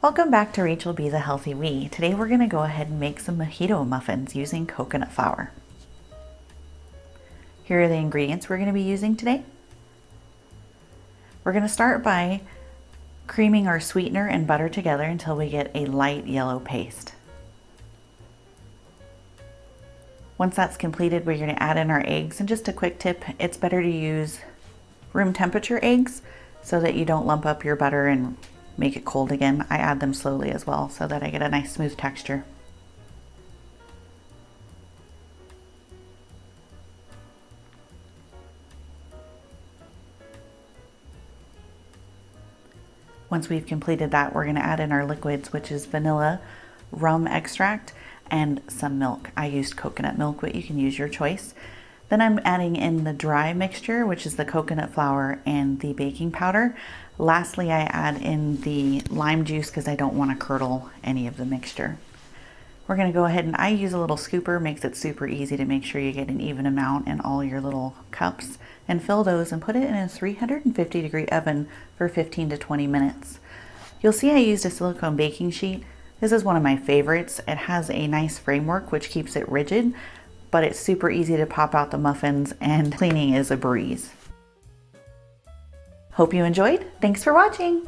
Welcome back to Rachel Be the Healthy We. Today we're going to go ahead and make some Mojito muffins using coconut flour. Here are the ingredients we're going to be using today. We're going to start by creaming our sweetener and butter together until we get a light yellow paste. Once that's completed, we're going to add in our eggs, and just a quick tip, it's better to use room temperature eggs so that you don't lump up your butter and make it cold again. I add them slowly as well so that I get a nice smooth texture. Once we've completed that, we're going to add in our liquids, which is vanilla, rum extract, and some milk. I used coconut milk, but you can use your choice. Then I'm adding in the dry mixture, which is the coconut flour and the baking powder. Lastly, I add in the lime juice because I don't want to curdle any of the mixture. We're going to go ahead, and I use a little scooper, makes it super easy to make sure you get an even amount in all your little cups, and fill those and put it in a 350-degree oven for 15 to 20 minutes. You'll see I used a silicone baking sheet. This is one of my favorites. It has a nice framework which keeps it rigid, but it's super easy to pop out the muffins, and cleaning is a breeze. Hope you enjoyed. Thanks for watching.